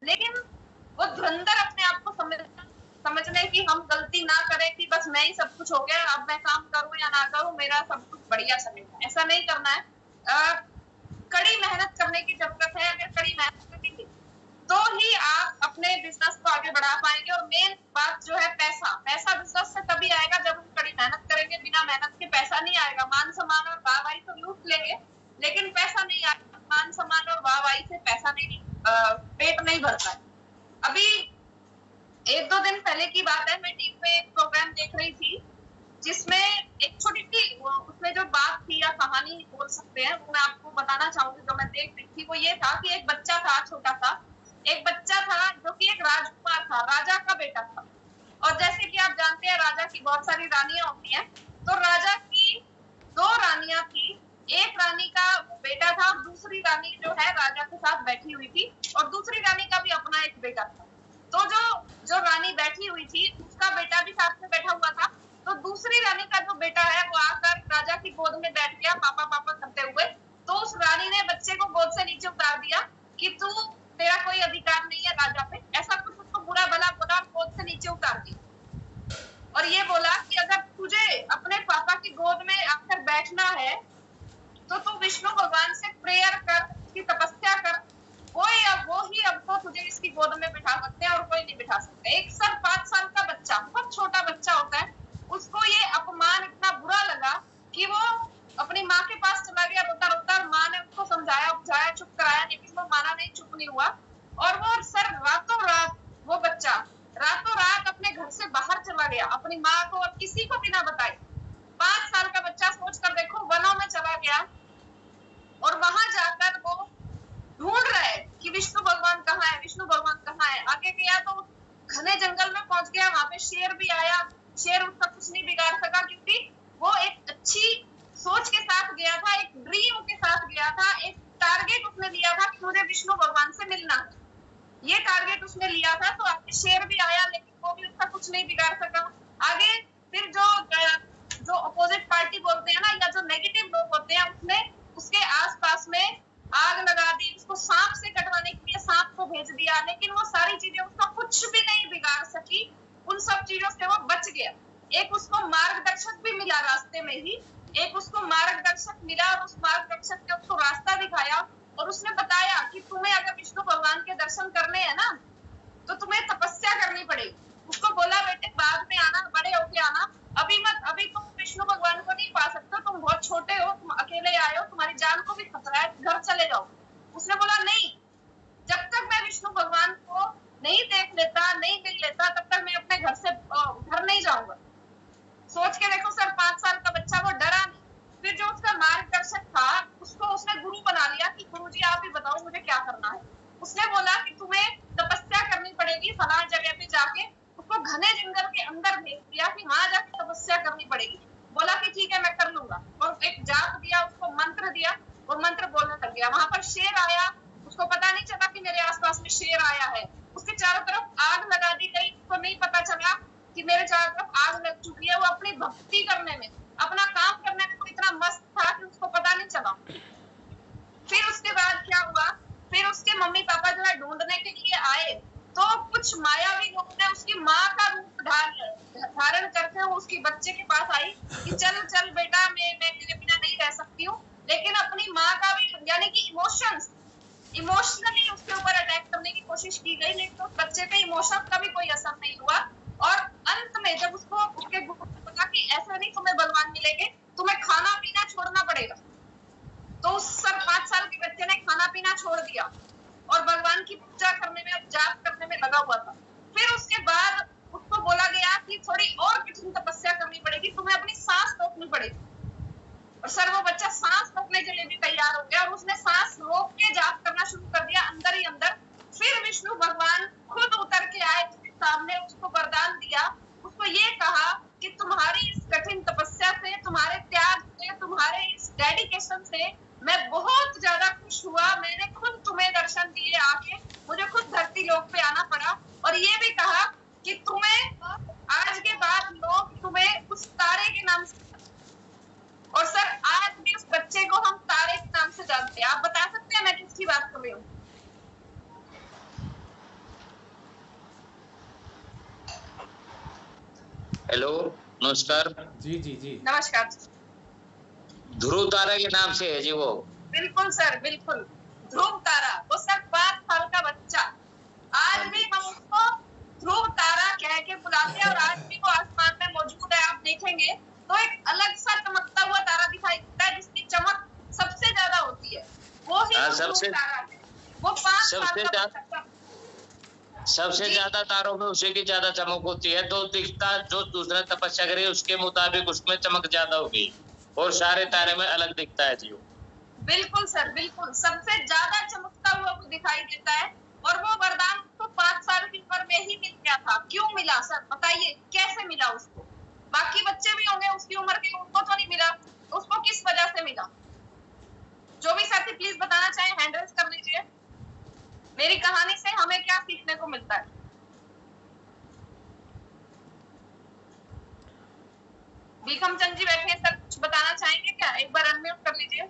लेकिन वो धुरंधर अपने आप को समझने की हम गलती ना करें कि बस मैं ही सब कुछ हो गया, अब मैं काम करूं या ना करूं मेरा सब कुछ बढ़िया चलेगा, ऐसा नहीं करना है। कड़ी मेहनत करने की जरूरत है। अगर कड़ी मेहनत करेंगे तो ही आप अपने बिजनेस को आगे बढ़ा पाएंगे। और मेन बात जो है पैसा, पैसा बिजनेस से तभी आएगा जब हम कड़ी मेहनत करेंगे। बिना मेहनत के पैसा नहीं आएगा। मान सम्मान और वाहवाही तो लूट लेंगे, लेकिन पैसा नहीं आएगा। मान सम्मान और वाहवाही से पैसा नहीं, पेट नहीं भरता है। अभी 1-2 दिन पहले की बात है, मैं टीवी पे एक प्रोग्राम देख रही थी जिसमें एक छोटी सी उसमें जो बात थी या कहानी बोल सकते हैं, वो मैं आपको बताना चाहूंगी। जो मैं देख रही थी वो ये था कि एक बच्चा था, छोटा सा एक बच्चा था जो कि एक राजकुमार था, राजा का बेटा था। और जैसे कि आप जानते हैं राजा की बहुत सारी रानियां होती हैं, तो राजा की 2 रानियां थी। एक रानी का बेटा था और दूसरी रानी जो है राजा के साथ बैठी हुई थी, और दूसरी रानी का भी अपना एक बेटा था। तो जो जो रानी बैठी हुई थी उसका बेटा भी साथ में बैठा हुआ था। तो दूसरी रानी का जो बेटा है वो आकर राजा की गोद में बैठ गया पापा पापा करते हुए। तो उस रानी ने बच्चे को गोद से नीचे उतार दिया कि तू, तेरा कोई अधिकार नहीं है राजा पे, ऐसा कुछ उसको बुरा भला बोला, गोद से नीचे उतार दिया। और ये बोला कि अगर तुझे अपने पापा की गोद में आकर बैठना है तो तू विष्णु भगवान से प्रेयर कर, उसकी तपस्या कर, वो ही अब तो तुझे इसकी गोद में बिठा सकते हैं और कोई नहीं बिठा सकता। 1 साल 5 साल का बच्चा, बहुत छोटा बच्चा होता है, उसको ये अपमान इतना बुरा लगा कि वो अपनी माँ के पास चला गया रोता रोता। माँ ने उसको समझाया बुझाया, चुप कराया, लेकिन वो माना नहीं, चुप नहीं हुआ। और वो सर रातों रात, वो बच्चा रातों रात अपने घर से बाहर चला गया, अपनी माँ को और किसी को बिना बताए। 5 साल का बच्चा, सोच कर देखो, वनों में चला गया और वहां जाकर वो ढूंढ रहा है कि विष्णु भगवान कहाँ है, विष्णु भगवान कहाँ है। आगे गया तो घने जंगल में पहुंच गया, वहां पे शेर भी आया। शेर उसका कुछ नहीं बिगाड़ सका, क्योंकि वो एक अच्छी सोच के साथ गया था, एक ड्रीम के साथ गया था, एक टारगेट उसने लिया था कि मुझे विष्णु भगवान से मिलना है। ये टारगेट उसने लिया था। तो आगे शेर भी आया, लेकिन वो भी उसका कुछ नहीं बिगाड़ सका। आगे फिर जो अपोजिट पार्टी बोलते हैं ना, या जो नेगेटिव लोग होते हैं, उसने उसके आसपास में आग लगा दी, उसको सांप से कटवाने के लिए सांप को भेज दिया, लेकिन वो सारी चीजें उसका कुछ भी नहीं बिगाड़ सकी। उन सब चीजों से वो बच गया। एक उसको मार्गदर्शक भी मिला रास्ते में ही, एक उसको मार्गदर्शक मिला और उस मार्गदर्शक ने उसको रास्ता दिखाया और उसने बताया कि तुम्हें अगर विष्णु भगवान के दर्शन करने हैं ना तो तुम्हें तपस्या करनी पड़ेगी। उसको बोला बेटे बाद में आना, बड़े होके आना, अभी मत, अभी तुम विष्णु भगवान को नहीं पा सकते, तुम बहुत छोटे हो, तुम अकेले आए हो, तुम्हारी जान को भी खतरा है, घर चले जाओ। उसने बोला नहीं, जब तक मैं विष्णु भगवान को नहीं देख लेता, नहीं मिल लेता, तब तक मैं अपने घर से घर नहीं जाऊंगा। सोच के देखो सर, 5 साल का बच्चा, वो डरा नहीं। फिर जो उसका मार्गदर्शक था उसको उसने गुरु बना लिया कि गुरुजी आप ही बताओ मुझे क्या करना है। उसने बोला कि तुम्हें तपस्या करनी पड़ेगी फलां जगह पे जाके। उसको घने जंगल के अंदर भेज दिया कि वहां जाके तपस्या करनी पड़ेगी। बोला कि ठीक है मैं कर लूंगा, और एक जाप दिया, उसको मंत्र दिया, वो मंत्र बोलने लग गया। वहां पर शेर आया, उसको पता नहीं चला कि मेरे आसपास में शेर आया है। उसके चारों तरफ आग लगा दी गई, उसको नहीं पता चला कि मेरे चारों तरफ आग लग चुकी है। वो अपनी भक्ति करने में, अपना काम करने में वो इतना मस्त था कि उसको पता नहीं चला। फिर उसके बाद क्या हुआ, फिर उसके मम्मी पापा जो है ढूंढने के लिए आए, तो कुछ मायावी लोगों ने उसकी माँ का रूप धारण करके वो उसकी बच्चे के पास आई कि चल चल बेटा, मैं तेरे बिना नहीं रह सकती हूँ। लेकिन अपनी माँ का भी, यानी कि इमोशनली उसके ऊपर अटैक करने की कोशिश की गई, लेकिन उस बच्चे पे इमोशन का भी कोई असर नहीं हुआ। और अंत में जब उसको उसके गुरु ने बोला कि ऐसे नहीं तुम्हें भगवान मिलेंगे, तुम्हें खाना पीना छोड़ना पड़ेगा, तो उस 5 साल के बच्चे ने खाना पीना छोड़ दिया और भगवान की पूजा करने में, जाप करने में लगा हुआ था। फिर उसके बाद उसको बोला गया कि थोड़ी और कठिन तपस्या करनी पड़ेगी, तुम्हें अपनी सांस रोकनी पड़ेगी। और सर वो बच्चा सांस रोकने के लिए भी तैयार हो गया और उसने सांस रोक के जाप करना शुरू कर दिया अंदर ही अंदर। फिर विष्णु भगवान खुद उतर के आए उसके सामने, उसको वरदान दिया, उसको ये कहा कि तुम्हारी इस कठिन तपस्या से, तुम्हारे त्याग से, तुम्हारे इस डेडिकेशन से मैं बहुत ज्यादा खुश हुआ। मैंने खुद तुम्हें दर्शन दिए आके, मुझे खुद धरती लोक पे आना पड़ा। और ये भी कहा कि तुम्हें आज के बाद लोग तुम्हें उस तारे के नाम से, और सर आज भी उस बच्चे को हम तारे के नाम से जानते हैं। आप बता सकते हैं मैं किसकी बात कर रही हूँ? हेलो, नमस्कार। जी जी जी नमस्कार। ध्रुव तारा के नाम से है जी वो। बिल्कुल सर, बिल्कुल। ध्रुव तारा, वो सर 5 साल का बच्चा, हाँ आज भी जी। हम उसको ध्रुव तारा कह के बुलाते हैं और आज भी वो आसमान में मौजूद है। आप देखेंगे तो एक अलग सा चमकता हुआ तारा दिखाई देता है जिसकी चमक सबसे ज्यादा होती है, वो ही हाँ, वो ध्रुव तारा है। वो 5 साल का बच्चा। सबसे जी ज्यादा तारों में उसी की ज्यादा चमक होती है, तो दिखता जो दूसरा तपस्या करे उसके मुताबिक उसमें चमक ज्यादा होगी और सारे तारे में अलग दिखता है जी वो। बिल्कुल सर, बिल्कुल सबसे ज्यादा चमकता हुआ वो दिखाई देता है। और वो वरदान उसको 5 साल की उम्र में ही मिल गया था। क्यों मिला सर, बताइए कैसे मिला उसको? बाकी बच्चे भी होंगे उसकी उम्र के, उनको तो नहीं मिला, उसको किस वजह से मिला? जो भी साथी प्लीज बताना चाहे हैंड रेज कर लीजिए। मेरी कहानी से हमें क्या सीखने को मिलता है? भीखम चंद जी बैठे हैं सर, कुछ बताना चाहेंगे क्या? एक बार अनम्यूट कर लीजिए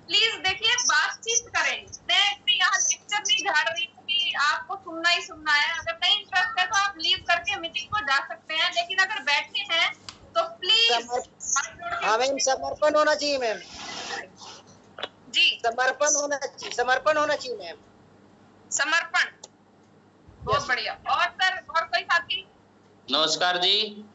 प्लीज। देखिए बातचीत करें, मैं यहाँ लेक्चर नहीं झाड़ रही हूँ कि आपको सुनना ही सुनना है। अगर नहीं इंटरेस्ट है तो आप लीव करके मीटिंग को जा सकते हैं, लेकिन अगर बैठे हैं तो प्लीज हाँ मैम, समर्पण होना चाहिए मैम जी। समर्पण होना चाहिए मैम। समर्पण, बहुत बढ़िया। और सर, और कोई साथी? नमस्कार जी।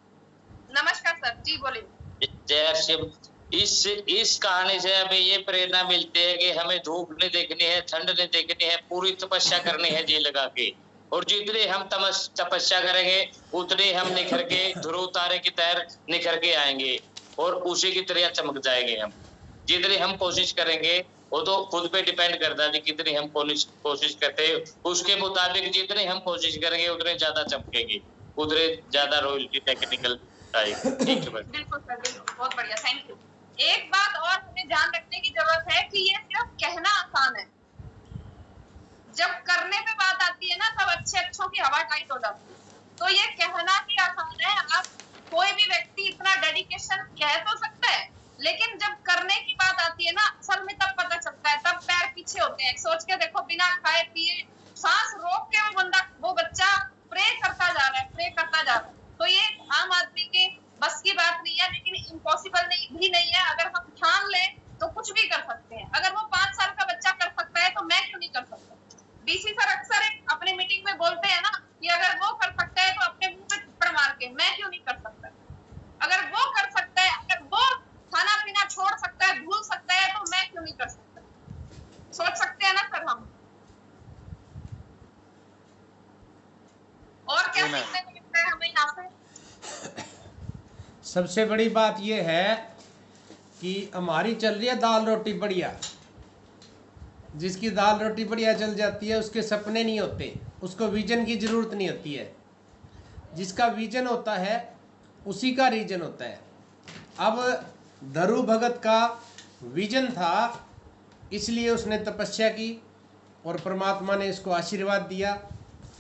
नमस्कार सर जी, बोलिए। जय शिव। इस कहानी से हमें ये प्रेरणा मिलती है कि हमें धूप नहीं देखनी है, ठंड नहीं देखनी है, पूरी तपस्या करनी है जी लगा के। और जितने हम तपस्या करेंगे उतने हम निखर के ध्रुव तारे की तरह निखर के आएंगे और उसी की तरह चमक जाएंगे हम। जितनी हम कोशिश करेंगे वो तो खुद पे डिपेंड करता है कितनी हम कोशिश करते हैं, उसके मुताबिक जितनी हम कोशिश करेंगे उतने ज्यादा चमकेंगे, उतने ज्यादा रॉयल्टी टेक्निकल आएगी। ठीक है। बिल्कुल सर, बिल्कुल, बहुत बढ़िया, थैंक यू। एक बात और हमें ध्यान रखने की जरूरत है कि ये सिर्फ कहना आसान है, जब करने पे बात आती है ना तब अच्छों की हवा टाइट हो जाती है। तो ये कहना ही आसान है, आप कोई भी व्यक्ति इतना डेडिकेशन कह तो सकता है, लेकिन जब करने की बात आती है ना असल में तब पता चलता है, तब पैर पीछे होते हैं। सोच के देखो, बिना खाए पिए सांस रोक के वो बच्चा प्रे करता जा रहा है, प्रे करता जा रहा है। तो ये आम आदमी के बस की बात नहीं है, लेकिन इम्पॉसिबल भी नहीं है। अगर हम ठान लें तो कुछ भी कर सकते हैं। अगर वो 5 साल का बच्चा कर सकता है तो मैं क्यों नहीं कर सकता? डीसी सर अक्सर अपने मीटिंग में बोलते हैं ना कि अगर वो कर सकता है तो अपने मुंह पे थप्पड़ मार के, मैं क्यों नहीं कर सकता? अगर वो कर सकता है, अगर वो खाना पीना छोड़ सकता है, भूल सकता है, तो मैं क्यों नहीं कर सकता? सोच सकते हैं ना सर हम। और क्या सीखने को मिलता है हमें यहाँ से? सबसे बड़ी बात यह है कि हमारी चल रही है दाल रोटी बढ़िया। जिसकी दाल रोटी बढ़िया चल जाती है उसके सपने नहीं होते, उसको विजन की जरूरत नहीं होती है। जिसका विजन होता है उसी का रीजन होता है। अब धरू भगत का विजन था, इसलिए उसने तपस्या की और परमात्मा ने इसको आशीर्वाद दिया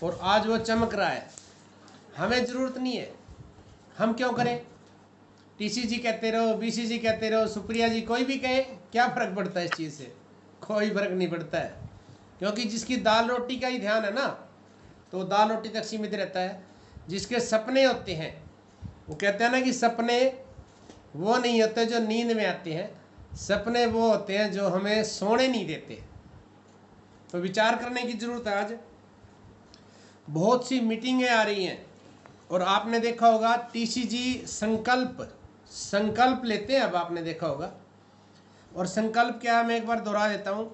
और आज वो चमक रहा है। हमें ज़रूरत नहीं है, हम क्यों करें? टीसी जी कहते रहो, बीसी जी कहते रहो, सुप्रिया जी, कोई भी कहे, क्या फ़र्क पड़ता है इस चीज़ से? कोई फ़र्क नहीं पड़ता है, क्योंकि जिसकी दाल रोटी का ही ध्यान है ना तो दाल रोटी तक सीमित रहता है। जिसके सपने होते हैं, वो कहते हैं ना कि सपने वो नहीं होते जो नींद में आते हैं, सपने वो होते हैं जो हमें सोने नहीं देते। तो विचार करने की ज़रूरत है। आज बहुत सी मीटिंगें आ रही हैं और आपने देखा होगा टीसी जी संकल्प लेते हैं। अब आपने देखा होगा, और संकल्प क्या है मैं एक बार दोहरा देता हूँ।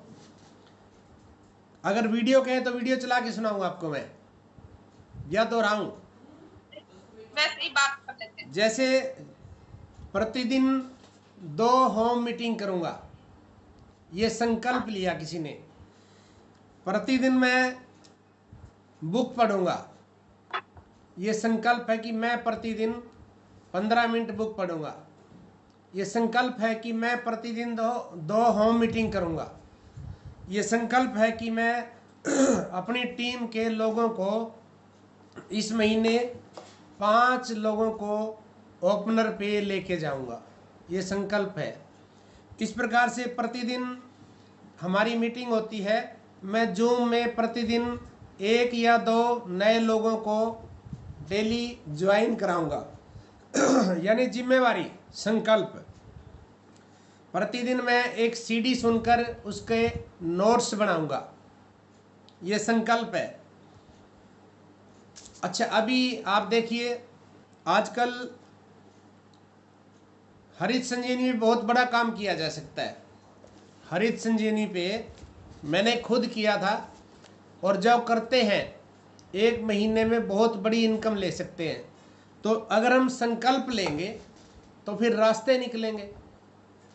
अगर वीडियो कहें तो वीडियो चला के सुनाऊंगा आपको मैं, या दोहराऊं? वैसे ही बात कर लेते हैं। जैसे प्रतिदिन 2 होम मीटिंग करूंगा, ये संकल्प लिया किसी ने। प्रतिदिन मैं बुक पढ़ूंगा, ये संकल्प है कि मैं प्रतिदिन 15 मिनट बुक पढ़ूंगा। ये संकल्प है कि मैं प्रतिदिन दो होम मीटिंग करूंगा। ये संकल्प है कि मैं अपनी टीम के लोगों को इस महीने 5 लोगों को ओपनर पे लेके जाऊंगा। ये संकल्प है। इस प्रकार से प्रतिदिन हमारी मीटिंग होती है। मैं जूम में प्रतिदिन 1 या 2 नए लोगों को डेली ज्वाइन कराऊंगा। यानी जिम्मेवारी, संकल्प। प्रतिदिन मैं एक सीडी सुनकर उसके नोट्स बनाऊंगा, ये संकल्प है। अच्छा, अभी आप देखिए आजकल हरित संजीवनी में बहुत बड़ा काम किया जा सकता है। हरित संजीवनी पे मैंने खुद किया था, और जब करते हैं 1 महीने में बहुत बड़ी इनकम ले सकते हैं। तो अगर हम संकल्प लेंगे तो फिर रास्ते निकलेंगे,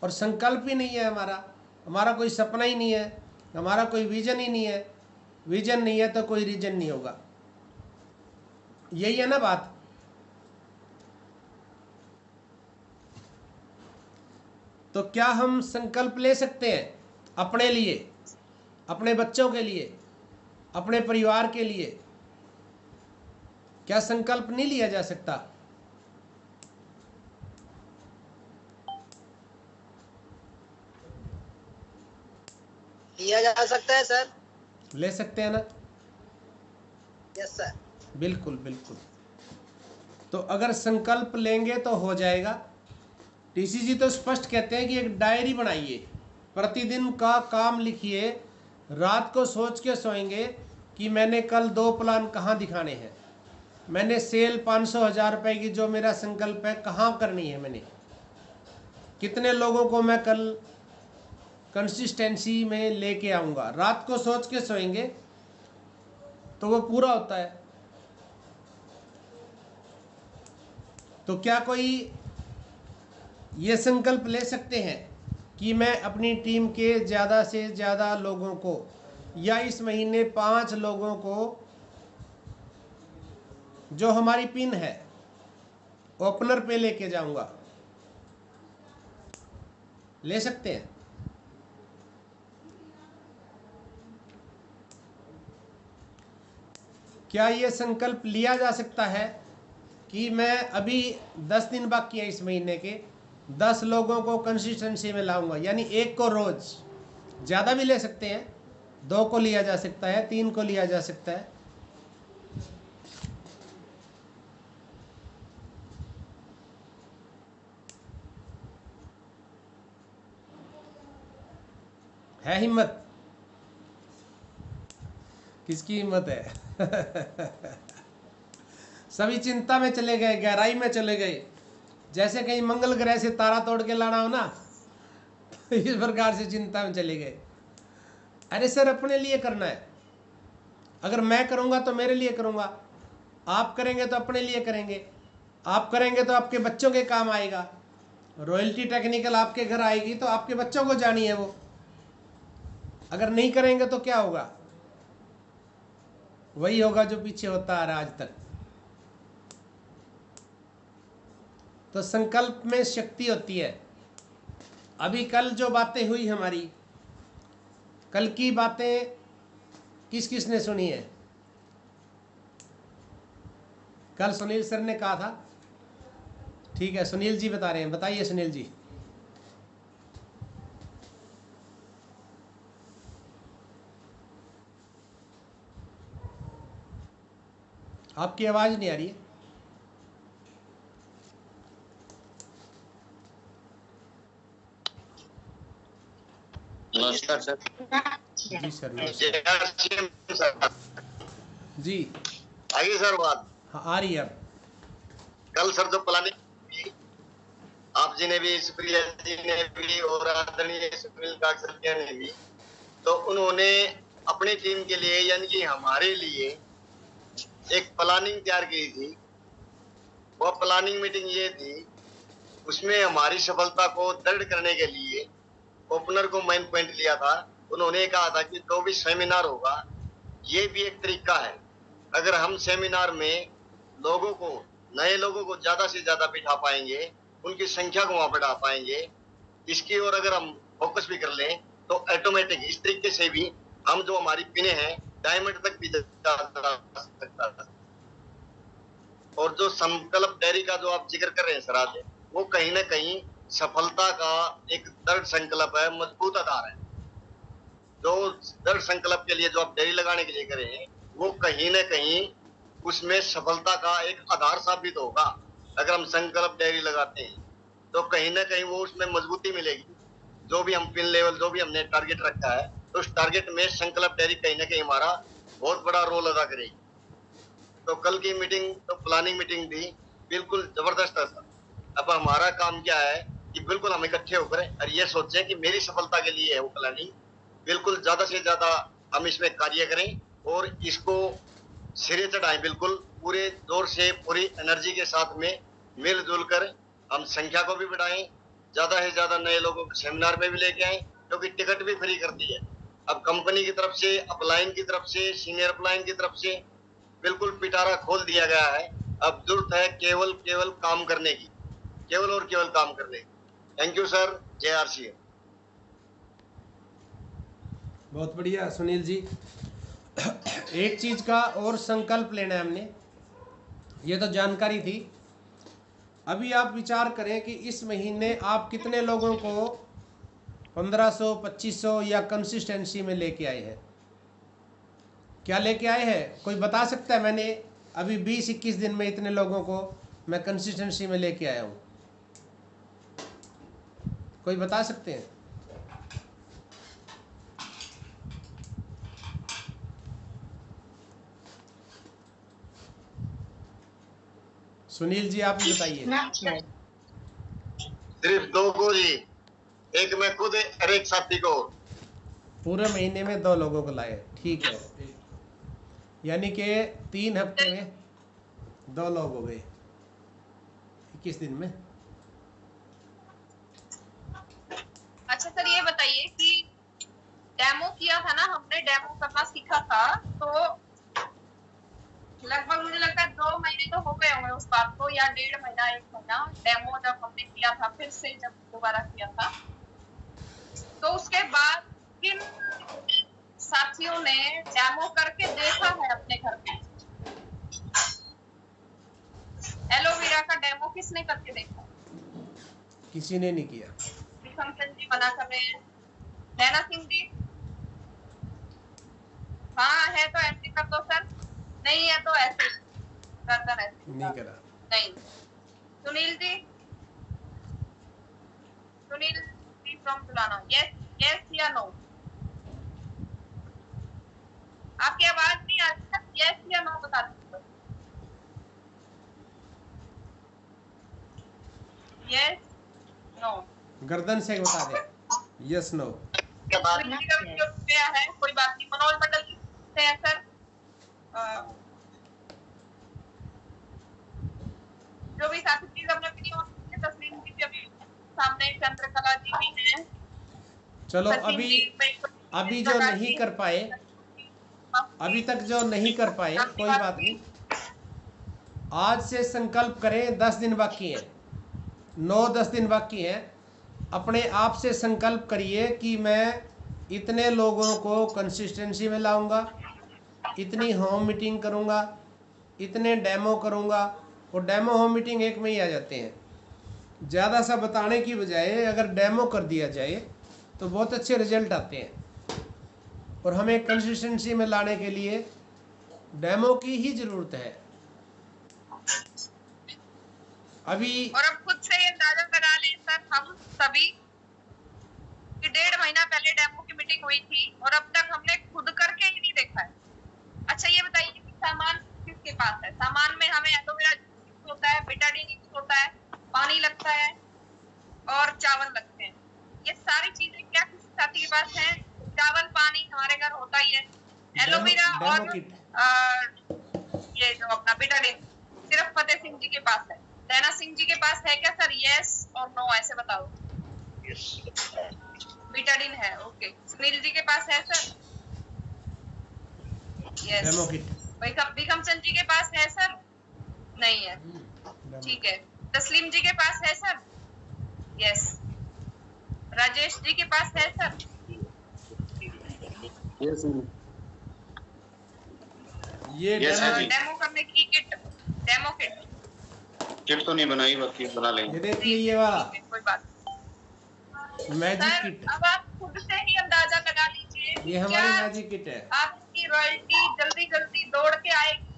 और संकल्प ही नहीं है हमारा कोई सपना ही नहीं है, हमारा कोई विजन ही नहीं है। विजन नहीं है तो कोई रीजन नहीं होगा, यही है ना बात। तो क्या हम संकल्प ले सकते हैं अपने लिए, अपने बच्चों के लिए, अपने परिवार के लिए? क्या संकल्प नहीं लिया जा सकता? लिया जा सकता है सर। ले सकते हैं ना? Yes sir. बिल्कुल बिल्कुल। तो अगर संकल्प लेंगे तो हो जाएगा। टीसी जी तो स्पष्ट कहते हैं कि एक डायरी बनाइए, प्रतिदिन का काम लिखिए, रात को सोच के सोएंगे कि मैंने कल 2 प्लान कहाँ दिखाने हैं, मैंने सेल 500,000 रुपए की जो मेरा संकल्प है कहाँ करनी है, मैंने कितने लोगों को मैं कल कंसिस्टेंसी में लेके आऊँगा। रात को सोच के सोएंगे तो वो पूरा होता है। तो क्या कोई ये संकल्प ले सकते हैं कि मैं अपनी टीम के ज़्यादा से ज़्यादा लोगों को, या इस महीने 5 लोगों को जो हमारी पिन है ओपनर पे लेके जाऊंगा? ले सकते हैं। क्या ये संकल्प लिया जा सकता है कि मैं अभी 10 दिन बाकी है इस महीने के, 10 लोगों को कंसिस्टेंसी में लाऊंगा, यानी 1 को रोज, ज़्यादा भी ले सकते हैं, 2 को लिया जा सकता है, 3 को लिया जा सकता है। हिम्मत? किसकी हिम्मत है? सभी चिंता में चले गए, गहराई में चले गए, जैसे कहीं मंगल ग्रह से तारा तोड़ के लाना हो ना, तो इस प्रकार से चिंता में चले गए। अरे सर, अपने लिए करना है। अगर मैं करूंगा तो मेरे लिए करूंगा, आप करेंगे तो अपने लिए करेंगे, आप करेंगे तो आपके बच्चों के काम आएगा। रॉयल्टी टेक्निकल आपके घर आएगी तो आपके बच्चों को जानी है वो। अगर नहीं करेंगे तो क्या होगा? वही होगा जो पीछे होता आ रहा आज तक। तो संकल्प में शक्ति होती है। अभी कल जो बातें हुई हमारी, कल की बातें किस किस ने सुनी है? कल सुनील सर ने कहा था। ठीक है, सुनील जी बता रहे हैं, बताइए सुनील जी। आपकी आवाज नहीं आ रही है। नमस्कार सर। जी सर, जी आगे सर बात। हाँ, आ रही है अब। कल सर जो प्लानिंग आप जी ने भी, सुप्रिया जी ने भी और आदरणीय सुनील काकसरिया ने भी, तो उन्होंने अपनी टीम के लिए यानी कि हमारे लिए एक प्लानिंग तैयार की थी। वो प्लानिंग मीटिंग ये थी, उसमें हमारी सफलता को दृढ़ करने के लिए ओपनर को मेन पॉइंट लिया था। उन्होंने कहा था कि जो भी सेमिनार होगा, ये भी एक तरीका है। अगर हम सेमिनार में लोगों को, नए लोगों को ज्यादा से ज्यादा बिठा पाएंगे, उनकी संख्या को वहां बढ़ा पाएंगे, इसकी ओर अगर हम फोकस भी कर लें तो ऑटोमेटिक इस तरीके से भी हम जो हमारी पिने हैं डायमंड तक भी जा सकता है। और जो संकल्प डायरी का जो आप जिक्र कर रहे हैं सर आज, वो कहीं ना कहीं सफलता का एक दृढ़ संकल्प है, मजबूत आधार है। जो दृढ़ संकल्प के लिए जो आप डायरी लगाने के लिए करें, वो कहीं ना कहीं उसमें सफलता का एक आधार साबित होगा। अगर हम संकल्प डेयरी लगाते हैं तो कहीं ना कहीं वो उसमें मजबूती मिलेगी। जो भी हम पिन लेवल, जो भी हमने टारगेट रखा है, तो उस टारगेट में संकल्प डेयरी कहीं ना कहीं हमारा बहुत बड़ा रोल अदा करेगी। तो कल की मीटिंग तो प्लानिंग मीटिंग थी, बिल्कुल जबरदस्त था सर। अब हमारा काम क्या है कि बिल्कुल हम इकट्ठे होकर और ये सोचें कि मेरी सफलता के लिए है वो प्लानिंग, बिल्कुल ज्यादा से ज्यादा हम इसमें कार्य करें और इसको सिरे चढ़ाएं, बिल्कुल पूरे जोर से पूरी एनर्जी के साथ में मिलजुल कर हम संख्या को भी बढ़ाएं, ज्यादा से ज्यादा नए लोगों को सेमिनार में भी लेके आए, क्योंकि टिकट भी फ्री कर दी है अब कंपनी की तरफ से, अपलाइन की तरफ से, सीनियर अपलाइन की तरफ से बिल्कुल पिटारा खोल दिया गया है। अब जरूरत है केवल केवल काम करने की, केवल और केवल काम करने की। थैंक यू सर, जय आरसीए। बहुत बढ़िया सुनील जी। एक चीज का और संकल्प लेना है हमने, ये तो जानकारी थी। अभी आप विचार करें कि इस महीने आप कितने लोगों को 1500, 2500 या कंसिस्टेंसी में लेके आए हैं। क्या लेके आए हैं कोई बता सकता है? मैंने अभी 20-21 दिन में इतने लोगों को मैं कंसिस्टेंसी में लेके आया हूँ, कोई बता सकते हैं? सुनील जी आप ही बताइए। सिर्फ 2 को जी, एक मैं खुद और एक साथी को। पूरे महीने में 2 लोगों को लाए, ठीक है, यानी कि 3 हफ्ते में 2 लोग हो गए 21 दिन में। अच्छा सर ये बताइए कि डेमो किया था ना हमने, डेमो करना सीखा था, तो लगभग मुझे लगता है 2 महीने तो हो गए होंगे उस बात को, या 1.5 महीना 1 महीना। डेमो जब हमने किया था, फिर से जब दोबारा किया था, तो उसके बाद किन साथियों ने डेमो करके देखा है अपने घर में? एलोवेरा का डेमो किसने करके देखा? किसी ने नहीं किया। विक्रम चंद जी बना कर रहे हैं, नैना सिंह जी। हाँ है तो ऐसे कर दो सर, नहीं है तो ऐसे गर्दन ऐसे नहीं करा। नहीं। Sunil ji, Sunil ji from तुलाना, yes yes या नो? आपकी आवाज नहीं आ रही, यस या नो बता दीजिए। यस नो, गर्दन से बता दे, यस नो। गया है, कोई बात नहीं। मनोज मंडल जी से है सर, जो भी साथी चीज हमने वीडियो तस्लीम जी भी अभी सामने, चंद्रकला जी भी हैं। चलो अभी जो नहीं कर पाए, अभी तक जो नहीं कर पाए कोई बात नहीं, आज से संकल्प करें। 10 दिन बाकी हैं, 9-10 दिन बाकी हैं। अपने आप से संकल्प करिए कि मैं इतने लोगों को कंसिस्टेंसी में लाऊंगा, इतनी होम मीटिंग करूंगा, इतने डेमो करूंगा। और डेमो होम मीटिंग एक में ही आ जाते हैं। ज़्यादा सा बताने की बजाय अगर डेमो कर दिया जाए तो बहुत अच्छे रिजल्ट आते हैं। और हमें कंसिस्टेंसी में लाने के लिए डेमो की ही ज़रूरत है अभी। और अब खुद से ये अंदाजा लगा लें सर हम सभी कि 1.5 महीना पहले डेमो की मीटिंग हुई थी और अब तक हमने खुद करके ही नहीं देखा है। अच्छा ये बताइए कि सामान किसके पास है? सामान में हमें एलोवेरा जूस होता है, बेटाडीन यूज होता है, पानी लगता है और चावल लगते हैं। ये सारी चीजें क्या किसी साथी के पास है? चावल पानी हमारे घर होता ही है, एलोवेरा और ये जो अपना बेटाडीन सिर्फ फतेह सिंह जी के पास है। नैना सिंह जी के पास है क्या सर? यस और नो ऐसे बताओ। बेटाडीन है, ओके। सुनील जी के पास है सर? यस। विक्रम चंद जी के पास है सर? नहीं है, ठीक है। तस्लीम जी के पास है सर? यस। राजेश जी के पास है सर? यस। ये डेमो करने की किट, डेमो किट तो नहीं बनाई, बाकी बना लेंगे। ये देखिए ये वाला कोई बात मैजिक सर, किट। अब आप खुद से ही अंदाजा लगा लीजिए, ये हमारी मैजिक किट है। आपकी रॉयल्टी जल्दी जल्दी दौड़ के आएगी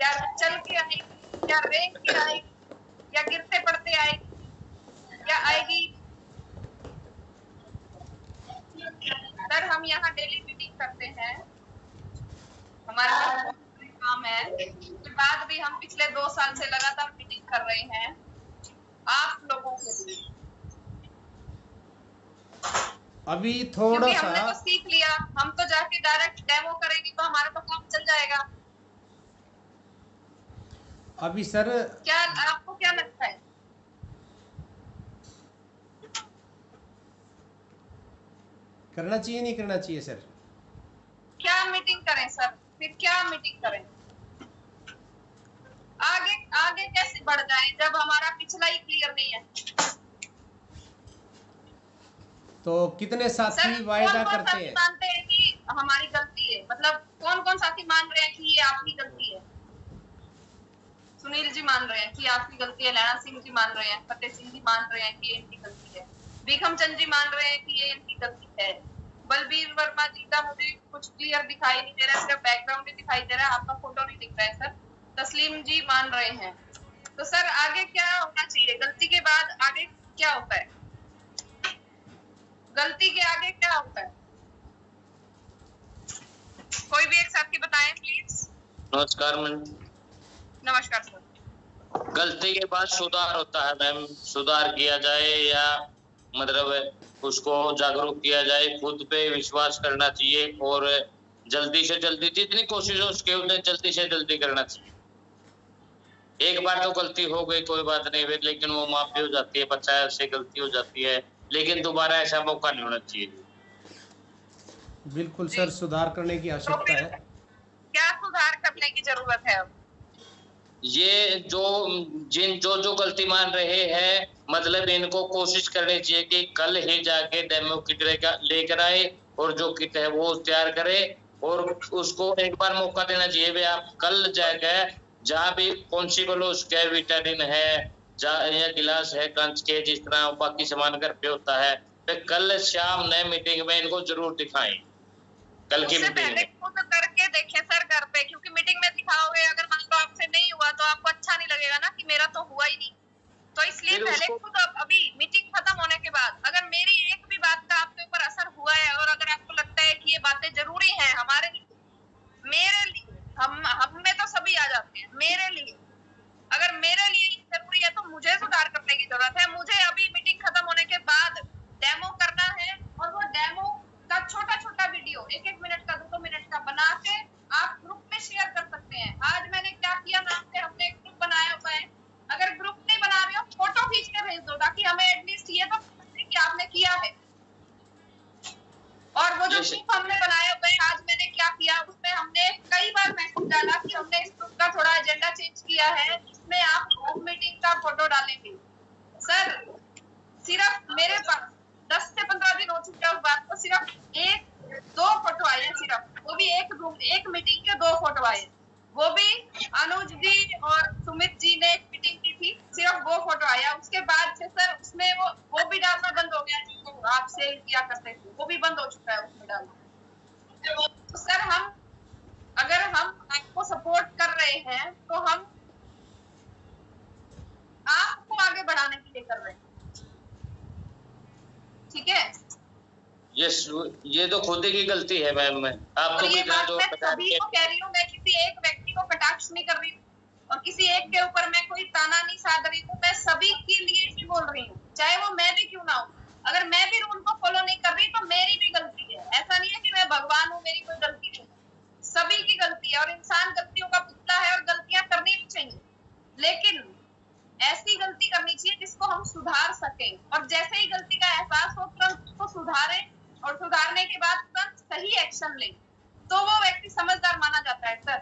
या चल के आएगी या रेंग के आएगी या गिरते पड़ते आएगी या आएगी? सर हम यहाँ डेली मीटिंग करते हैं, हमारे पास बहुत काम है, उसके बाद भी हम पिछले 2 साल से लगातार मीटिंग कर रहे हैं आप लोगों के लिए। अभी थोड़ा क्योंकि सा हमने तो सीख लिया, हम तो जाके डायरेक्ट डेमो करेंगे तो हमारा तो काम चल जाएगा। अभी सर क्या आपको क्या लगता है? करना चाहिए नहीं करना चाहिए सर? क्या मीटिंग करें सर, फिर क्या मीटिंग करें? आगे आगे कैसे बढ़ जाए जब हमारा पिछला ही क्लियर नहीं है? तो कितने साथी सर वायदा कौन-कौन करते साथी हैं? मानते हैं कि हमारी गलती है? मतलब कौन-कौन साथी मान रहे हैं कि ये आपकी गलती है? सुनील जी मान रहे हैं कि आपकी गलती है, लैना सिंह जी मान रहे हैं, फतेह सिंह जी मान रहे हैं कि ये इनकी गलती है, बीखम चंद जी मान रहे हैं कि ये इनकी गलती है, बलबीर वर्मा जी का मुझे कुछ क्लियर दिखाई नहीं दे रहा है, सिर्फ बैकग्राउंड ही दिखाई दे रहा है, आपका फोटो नहीं दिख रहा है सर। तस्लीम जी मान रहे हैं। तो सर आगे क्या होना चाहिए? गलती के बाद आगे क्या होता है? गलती के आगे क्या होता है? कोई भी एक साथी बताएं प्लीज। नमस्कार मैम। नमस्कार सर। गलती के बाद सुधार होता है मैम, सुधार किया जाए या मतलब उसको जागरूक किया जाए, खुद पे विश्वास करना चाहिए और जल्दी से जल्दी जितनी कोशिश हो उसके उतने जल्दी से जल्दी करना चाहिए। एक बार तो गलती हो गई कोई बात नहीं, लेकिन वो माफी हो जाती है, 50 से गलती हो जाती है, लेकिन दोबारा ऐसा मौका नहीं होना चाहिए। बिल्कुल सर, सुधार करने की आवश्यकता है। क्या सुधार करने की जरूरत है अब? ये जो गलती मान रहे हैं, मतलब इनको कोशिश करनी चाहिए कि कल ही जाके डेमो किट लेकर आए और जो किट है वो तैयार करे और उसको एक बार मौका देना चाहिए। भाई आप कल जाकर जहाँ भी पॉसिबल हो उसके विटामिन है या गिलास है कंच के, जिस तरह बाकी सामान घर पे होता है, तो कल शाम नए मीटिंग में इनको जरूर दिखाएं। कल की मीटिंग में खुद करके देखें सर घर पे, क्योंकि मीटिंग में दिखाओगे अगर मान लो आपसे नहीं हुआ तो आपको अच्छा नहीं लगेगा ना कि मेरा तो हुआ ही नहीं। तो इसलिए पहले खुद अभी मीटिंग खत्म होने के बाद अगर मेरी एक भी बात का आपके ऊपर असर हुआ है और अगर आपको लगता है कि ये बातें जरूरी हैं हमारे लिए, मेरे लिए, हम में तो सभी आ जाते हैं, मेरे लिए अगर मेरे लिए जरूरी है तो मुझे सुधार करने की जरूरत है। मुझे अभी मीटिंग खत्म होने के बाद डेमो करना है और वो डेमो का छोटा छोटा वीडियो 1-1 मिनट का 2-2 मिनट का बना के आप ग्रुप में शेयर कर सकते हैं। आज मैंने क्या किया नाम से हमने एक ग्रुप बनाया हुआ है, अगर ग्रुप नहीं बना रहे हो फोटो खींच के भेज दो ताकि हमें एटलीस्ट ये तो कि आपने किया है। और वो जो ग्रुप हमने बनाया हुआ है आज मैंने क्या किया, उसमें हमने कई बार मैसेज डाला कि हमने इस ग्रुप का थोड़ा एजेंडा चेंज किया है, इसमें आप होम मीटिंग का फोटो डालेंगे। सर सिर्फ मेरे पास 10 से 15 दिन हो चुके हैं उस बात को, सिर्फ 1-2 फोटो आए हैं, सिर्फ वो भी एक मीटिंग के 2 फोटो आए, वो भी अनुज जी और सुमित जी ने एक मीटिंग की थी, सिर्फ वो फोटो आया। उसके बाद से सर उसमें वो भी डालना बंद हो गया जिनको आप सेल किया करते थे, वो भी बंद हो चुका है उसमें डालना। तो सर अगर हम आपको सपोर्ट कर रहे हैं तो हम आपको आगे बढ़ाने के लिए कर रहे हैं, ठीक है? ये तो खुद की गलती है मैम। मैं आपको ये बात मैं सभी को कह रही हूँ, मैं किसी एक व्यक्ति को कटाक्ष नहीं कर रही हूँ और किसी एक के ऊपर मैं कोई ताना नहीं साध रही हूँ, मैं सभी के लिए ही बोल रही हूँ, चाहे वो मैं भी क्यों ना हूँ। अगर मैं भी रूल को फॉलो नहीं कर रही तो मेरी भी गलती है, ऐसा नहीं है कि मैं भगवान हूँ मेरी कोई गलती नहीं, सभी की गलती है और इंसान गलतियों का पुतला है और गलतियां करनी भी चाहिए, लेकिन ऐसी गलती करनी चाहिए जिसको हम सुधार सकें और जैसे ही गलती का एहसास हो तुरंत उसको सुधारें और सुधारने के बाद तुरंत सही एक्शन लें, तो वो व्यक्ति समझदार माना जाता है सर।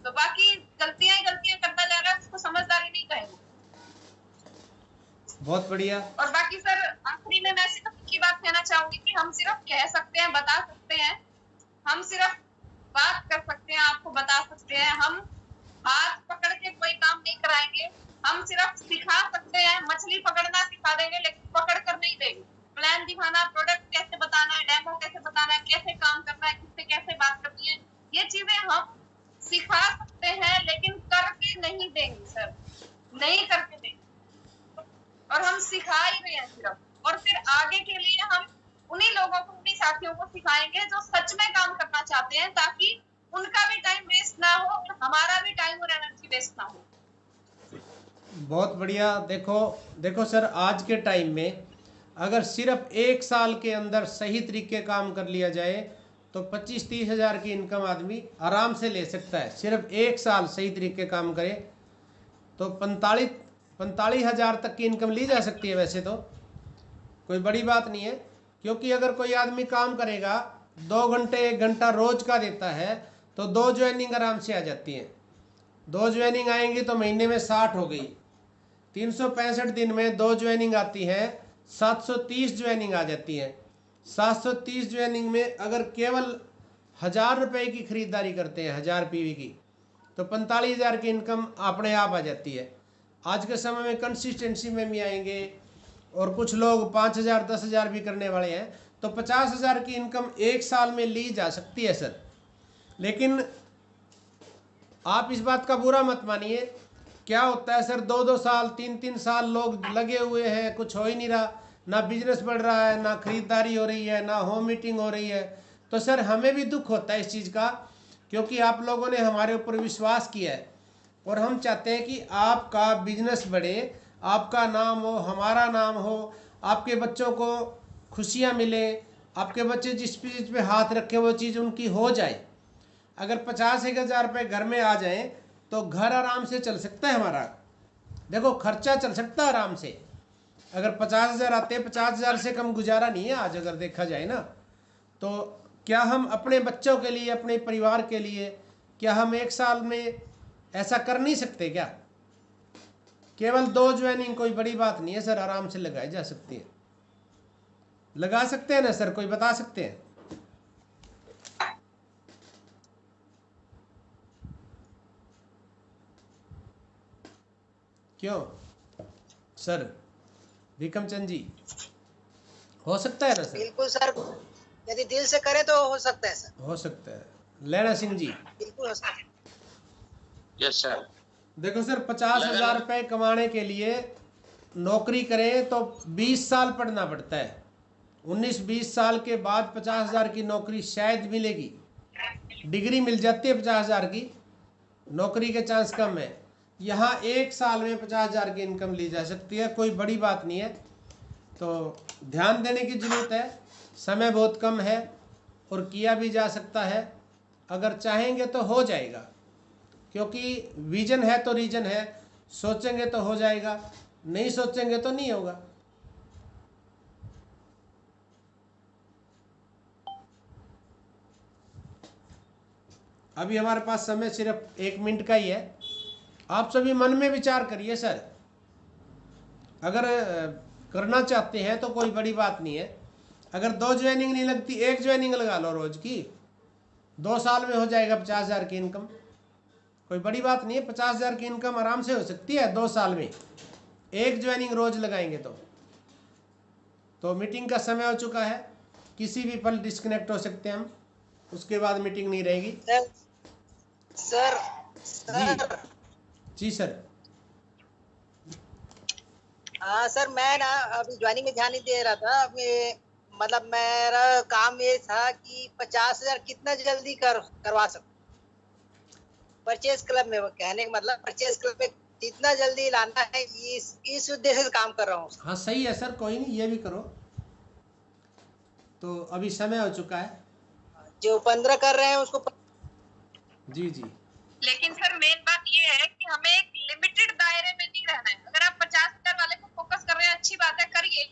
तो बाकी गलतियां ही गलतियां करता जा रहा है उसको समझदारी नहीं कहेंगे। बहुत बढ़िया। और बाकी सर आखिरी में मैं सिर्फ एक ही बात कहना चाहूंगी कि हम सिर्फ कह सकते हैं, बता सकते हैं, हम सिर्फ बात कर सकते हैं, आपको बता सकते हैं, हम हाथ पकड़ के कोई काम नहीं कराएंगे, हम सिर्फ सिखा सकते हैं, मछली पकड़ना सिखा देंगे लेकिन पकड़ कर नहीं देंगे। प्लान दिखाना, प्रोडक्ट कैसे बताना है, डेमो कैसे बताना है, कैसे काम करना है, किससे कैसे बात करनी है, ये चीजें हम सिखा सकते हैं लेकिन करके नहीं देंगे सर, नहीं करके देंगे। सिखा ही रहे हैं सिर्फ, और फिर आगे के लिए हम उन्हीं लोगों को, उन्हीं साथियों को सिखाएंगे जो सच में काम करना चाहते हैं, ताकि उनका भी टाइम वेस्ट ना हो और हमारा भी टाइम और एनर्जी वेस्ट ना हो। बहुत बढ़िया। देखो देखो सर, आज के टाइम में अगर सिर्फ 1 साल के अंदर सही तरीके काम कर लिया जाए तो 25-30 हज़ार की इनकम आदमी आराम से ले सकता है। सिर्फ 1 साल सही तरीके काम करे तो 45 हज़ार तक की इनकम ली जा सकती है। वैसे तो कोई बड़ी बात नहीं है, क्योंकि अगर कोई आदमी काम करेगा 2 घंटे 1 घंटा रोज का देता है तो 2 ज्वाइनिंग आराम से आ जाती हैं। 2 ज्वाइनिंग आएंगी तो महीने में 60 हो गई, 365 दिन में 2 ज्वाइनिंग आती है, 730 ज्वाइनिंग आ जाती है। 730 ज्वाइनिंग में अगर केवल 1000 रुपये की खरीदारी करते हैं, 1000 पीवी की, तो 45 हज़ार की इनकम अपने आप आ जाती है। आज के समय में कंसिस्टेंसी में भी आएंगे और कुछ लोग 5 हज़ार 10 हज़ार भी करने वाले हैं, तो 50 हज़ार की इनकम 1 साल में ली जा सकती है सर। लेकिन आप इस बात का बुरा मत मानिए। क्या होता है सर, 2-2 साल 3-3 साल लोग लगे हुए हैं, कुछ हो ही नहीं रहा, ना बिजनेस बढ़ रहा है, ना खरीदारी हो रही है, ना होम मीटिंग हो रही है। तो सर हमें भी दुख होता है इस चीज़ का, क्योंकि आप लोगों ने हमारे ऊपर विश्वास किया है और हम चाहते हैं कि आपका बिजनेस बढ़े, आपका नाम हो, हमारा नाम हो, आपके बच्चों को खुशियाँ मिले, आपके बच्चे जिस चीज़ पे हाथ रखें वो चीज़ उनकी हो जाए। अगर 50-1 हज़ार रुपये घर में आ जाए तो घर आराम से चल सकता है हमारा। देखो खर्चा चल सकता है आराम से। अगर 50 हज़ार आते हैं, 50 हज़ार से कम गुजारा नहीं है आज अगर देखा जाए ना। तो क्या हम अपने बच्चों के लिए, अपने परिवार के लिए, क्या हम 1 साल में ऐसा कर नहीं सकते क्या? केवल 2 ज्वाइनिंग कोई बड़ी बात नहीं है सर, आराम से लगाई जा सकती है। लगा सकते हैं ना सर, कोई बता सकते हैं? क्यों सर विक्रम चंद जी, हो सकता है ना सर? बिल्कुल सर, यदि दिल से करे तो हो सकता है सर। हो सकता है। लैला सिंह जी, बिल्कुल हो सकता है। Yes sir. देखो सर, 50 हज़ार रुपये कमाने के लिए नौकरी करें तो 20 साल पढ़ना पड़ता है। 19-20 साल के बाद 50 हज़ार की नौकरी शायद मिलेगी। डिग्री मिल जाती है 50 हज़ार की, नौकरी के चांस कम है। यहाँ 1 साल में 50 हज़ार की इनकम ली जा सकती है, कोई बड़ी बात नहीं है। तो ध्यान देने की ज़रूरत है, समय बहुत कम है और किया भी जा सकता है। अगर चाहेंगे तो हो जाएगा, क्योंकि विजन है तो रीजन है। सोचेंगे तो हो जाएगा, नहीं सोचेंगे तो नहीं होगा। अभी हमारे पास समय सिर्फ 1 मिनट का ही है। आप सभी मन में विचार करिए सर, अगर करना चाहते हैं तो कोई बड़ी बात नहीं है। अगर 2 ज्वाइनिंग नहीं लगती, 1 ज्वाइनिंग लगा लो रोज की, 2 साल में हो जाएगा 50 हज़ार की इनकम। कोई बड़ी बात नहीं है, 50 हज़ार की इनकम आराम से हो सकती है 2 साल में, 1 ज्वाइनिंग रोज लगाएंगे तो मीटिंग का समय हो चुका है। किसी भी पल डिस्कनेक्ट हो सकते हैं हम, उसके बाद मीटिंग नहीं रहेगी। सर जी सर। हाँ सर, मैं ना अभी ज्वाइनिंग में ध्यान नहीं दे रहा था। अभी मतलब मेरा काम ये था कि 50 हज़ार कितना जल्दी करवा सकूं परचेज क्लब में। वो कहने का मतलब परचेज क्लब में जितना जल्दी लाना है, इस उद्देश्य से काम कर रहा हूँ। हाँ सही है सर, कोई नहीं, ये भी करो। तो अभी समय हो चुका है। जो 15 कर रहे हैं उसको जी जी। लेकिन सर मेन बात ये है कि हमें एक लिमिटेड दायरे में नहीं रहना है। अगर आप 50 हज़ार वाले को फोकस कर रहे हैं, अच्छी बात है, करिए,